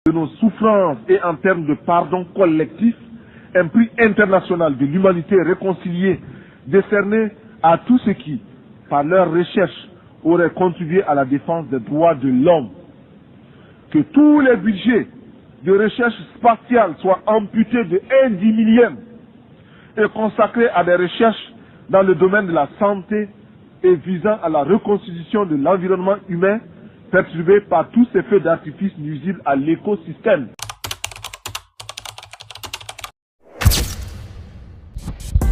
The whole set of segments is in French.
de nos souffrances et en termes de pardon collectif, un prix international de l'humanité réconciliée décerné à tous ceux qui, par leur recherche, auraient contribué à la défense des droits de l'homme. Que tous les budgets de recherche spatiale soient amputés de 1/10 et consacrés à des recherches dans le domaine de la santé et visant à la reconstitution de l'environnement humain perturbé par tous ces feux d'artifice nuisibles à l'écosystème.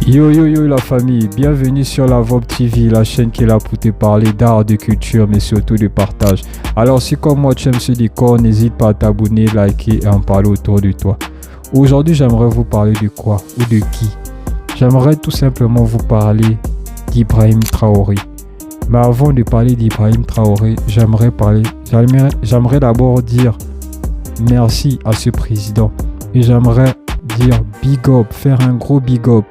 Yo yo yo la famille, bienvenue sur la VOB TV, la chaîne qui est là pour te parler d'art, de culture mais surtout de partage. Alors si comme moi tu aimes ce décor, n'hésite pas à t'abonner, liker et en parler autour de toi. Aujourd'hui j'aimerais vous parler de quoi ou de qui? J'aimerais tout simplement vous parler d'Ibrahim Traoré. Mais avant de parler d'Ibrahim Traoré, j'aimerais d'abord dire merci à ce président. Et j'aimerais dire big up, faire un gros big up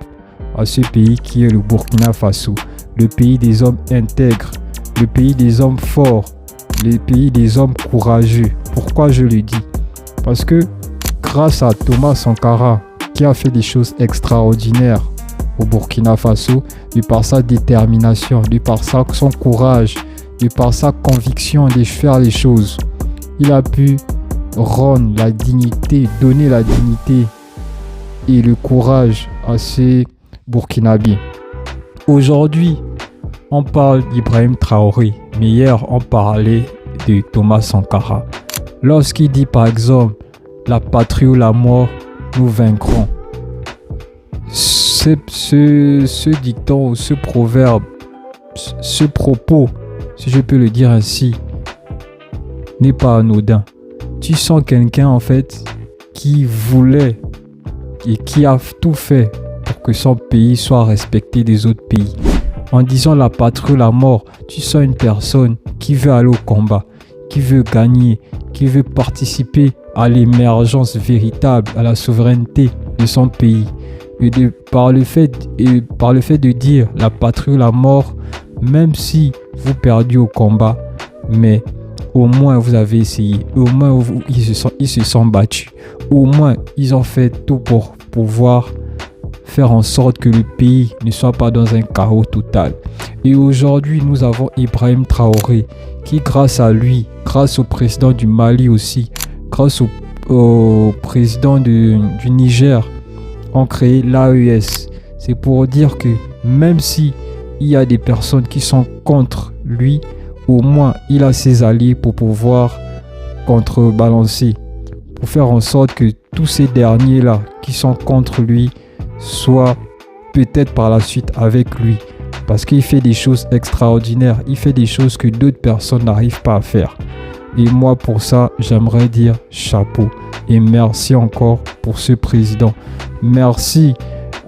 à ce pays qui est le Burkina Faso, le pays des hommes intègres, le pays des hommes forts, le pays des hommes courageux. Pourquoi je le dis? Parce que grâce à Thomas Sankara, qui a fait des choses extraordinaires au Burkina Faso, de par sa détermination, de par son courage, de par sa conviction de faire les choses, il a pu rendre la dignité, donner la dignité et le courage à ces Burkinabés. Aujourd'hui, on parle d'Ibrahim Traoré, mais hier, on parlait de Thomas Sankara. Lorsqu'il dit par exemple, la patrie ou la mort, nous vaincrons. Ce dicton, ce proverbe, ce propos, si je peux le dire ainsi, n'est pas anodin. Tu sens quelqu'un en fait qui voulait et qui a tout fait pour que son pays soit respecté des autres pays. En disant la patrie ou la mort, tu sens une personne qui veut aller au combat, qui veut gagner, qui veut participer à l'émergence véritable, à la souveraineté de son pays. Et par le fait de dire la patrie ou la mort, même si vous perdez au combat, mais au moins vous avez essayé, au moins ils se sont battus, au moins ils ont fait tout pour pouvoir faire en sorte que le pays ne soit pas dans un chaos total. Et aujourd'hui, nous avons Ibrahim Traoré qui, grâce à lui, grâce au président du Mali aussi, grâce au président du Niger, ont créé l'AES. C'est pour dire que même si il y a des personnes qui sont contre lui, au moins il a ses alliés pour pouvoir contrebalancer, pour faire en sorte que tous ces derniers-là qui sont contre lui soient peut-être par la suite avec lui. Parce qu'il fait des choses extraordinaires, il fait des choses que d'autres personnes n'arrivent pas à faire. Et moi pour ça, j'aimerais dire chapeau. Et merci encore pour ce président. Merci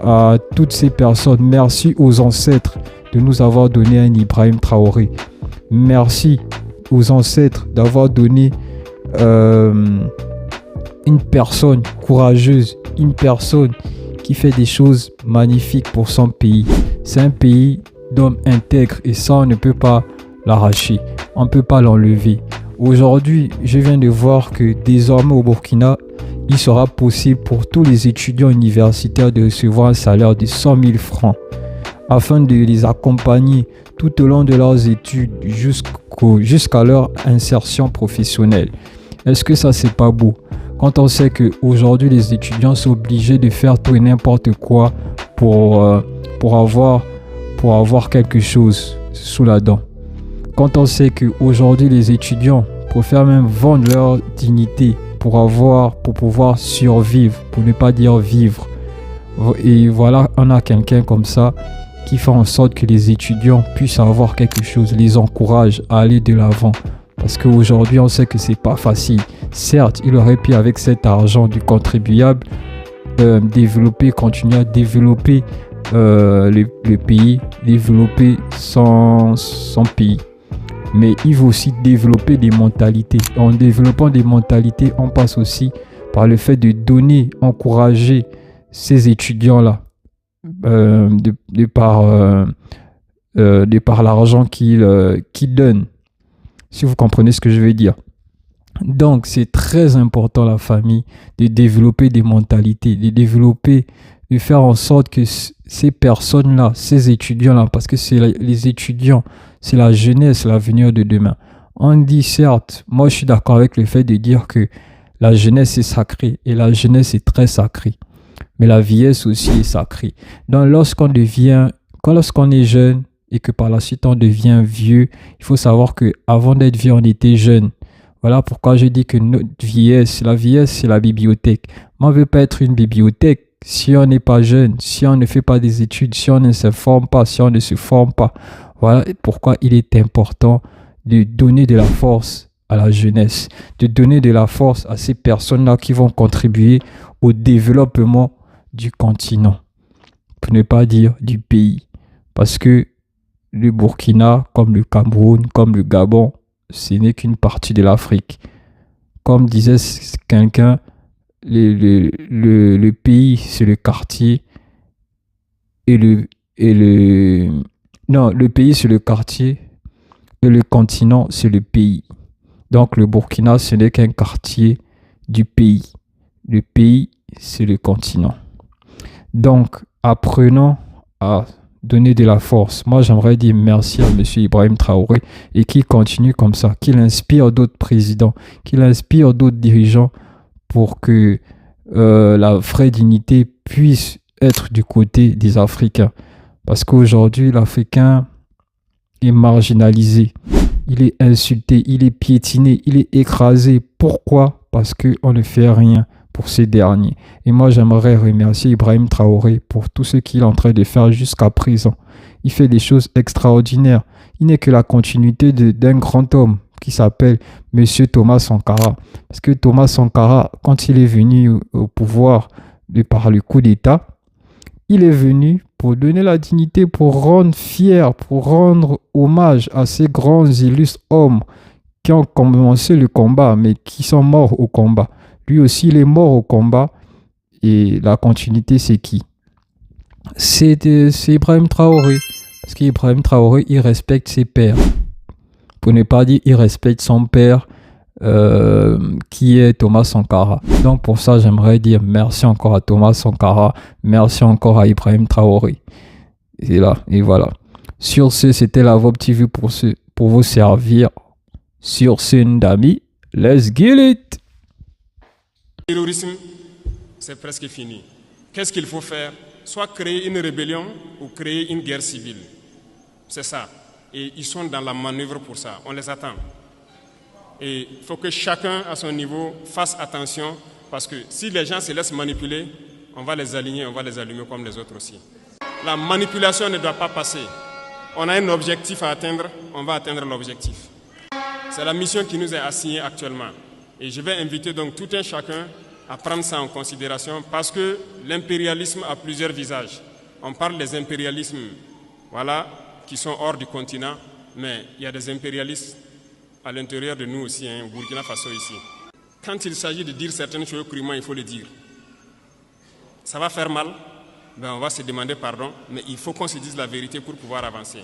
à toutes ces personnes. Merci aux ancêtres de nous avoir donné un Ibrahim Traoré. Merci aux ancêtres d'avoir donné une personne courageuse, une personne qui fait des choses magnifiques pour son pays. C'est un pays d'hommes intègres et ça, on ne peut pas l'arracher. On ne peut pas l'enlever. Aujourd'hui, je viens de voir que désormais au Burkina, il sera possible pour tous les étudiants universitaires de recevoir un salaire de 100 000 francs afin de les accompagner tout au long de leurs études jusqu'à leur insertion professionnelle. Est-ce que ça, c'est pas beau? Quand on sait qu'aujourd'hui, les étudiants sont obligés de faire tout et n'importe quoi pour avoir quelque chose sous la dent. Quand on sait qu'aujourd'hui, les étudiants préfèrent même vendre leur dignité pour pouvoir survivre, pour ne pas dire vivre. Et voilà, on a quelqu'un comme ça qui fait en sorte que les étudiants puissent avoir quelque chose, les encourage à aller de l'avant. Parce qu'aujourd'hui, on sait que c'est pas facile. Certes, il aurait pu, avec cet argent du contribuable, continuer à développer le pays, développer son pays. Mais il faut aussi développer des mentalités. En développant des mentalités, on passe aussi par le fait de donner, encourager ces étudiants-là de par l'argent qu'ils donnent. Si vous comprenez ce que je veux dire. Donc, c'est très important, la famille, de développer des mentalités, de faire en sorte que ces personnes-là, ces étudiants-là, parce que c'est les étudiants, c'est la jeunesse, l'avenir de demain. On dit certes, moi je suis d'accord avec le fait de dire que la jeunesse est sacrée et la jeunesse est très sacrée, mais la vieillesse aussi est sacrée. Donc, lorsqu'on est jeune et que par la suite on devient vieux, il faut savoir que avant d'être vieux, on était jeune. Voilà pourquoi je dis que la vieillesse, c'est la bibliothèque. Moi, on ne veut pas être une bibliothèque si on n'est pas jeune, si on ne fait pas des études, si on ne s'informe pas, si on ne se forme pas. Voilà pourquoi il est important de donner de la force à la jeunesse, de donner de la force à ces personnes-là qui vont contribuer au développement du continent, pour ne pas dire du pays. Parce que le Burkina, comme le Cameroun, comme le Gabon, ce n'est qu'une partie de l'Afrique. Comme disait quelqu'un, le pays, c'est le quartier non, le pays, c'est le quartier et le continent, c'est le pays. Donc, le Burkina, ce n'est qu'un quartier du pays. Le pays, c'est le continent. Donc, apprenons à donner de la force. Moi, j'aimerais dire merci à M. Ibrahim Traoré et qu'il continue comme ça, qu'il inspire d'autres présidents, qu'il inspire d'autres dirigeants pour que la vraie dignité puisse être du côté des Africains. Parce qu'aujourd'hui, l'Africain est marginalisé, il est insulté, il est piétiné, il est écrasé. Pourquoi? Parce qu'on ne fait rien pour ces derniers. Et moi, j'aimerais remercier Ibrahim Traoré pour tout ce qu'il est en train de faire jusqu'à présent. Il fait des choses extraordinaires. Il n'est que la continuité d'un grand homme qui s'appelle M. Thomas Sankara. Parce que Thomas Sankara, quand il est venu au pouvoir par le coup d'État, il est venu pour donner la dignité, pour rendre fier, pour rendre hommage à ces grands illustres hommes qui ont commencé le combat, mais qui sont morts au combat. Lui aussi, il est mort au combat. Et la continuité, c'est qui? C'est Ibrahim Traoré. Parce qu'Ibrahim Traoré, il respecte ses pères. Pour ne pas dire, il respecte son père, qui est Thomas Sankara. Donc pour ça, j'aimerais dire merci encore à Thomas Sankara. Merci encore à Ibrahim Traoré. Et là, et voilà. Sur ce, c'était la VOP TV pour vous servir. Sur ce, Ndami, let's get it! Le terrorisme, c'est presque fini. Qu'est-ce qu'il faut faire? Soit créer une rébellion ou créer une guerre civile. C'est ça. Et ils sont dans la manœuvre pour ça. On les attend. Et il faut que chacun, à son niveau, fasse attention. Parce que si les gens se laissent manipuler, on va les aligner, on va les allumer comme les autres aussi. La manipulation ne doit pas passer. On a un objectif à atteindre, on va atteindre l'objectif. C'est la mission qui nous est assignée actuellement. Et je vais inviter donc tout un chacun à prendre ça en considération parce que l'impérialisme a plusieurs visages. On parle des impérialismes, voilà, qui sont hors du continent, mais il y a des impérialistes à l'intérieur de nous aussi, au Burkina Faso ici. Quand il s'agit de dire certaines choses crûment, il faut le dire. Ça va faire mal, ben on va se demander pardon, mais il faut qu'on se dise la vérité pour pouvoir avancer.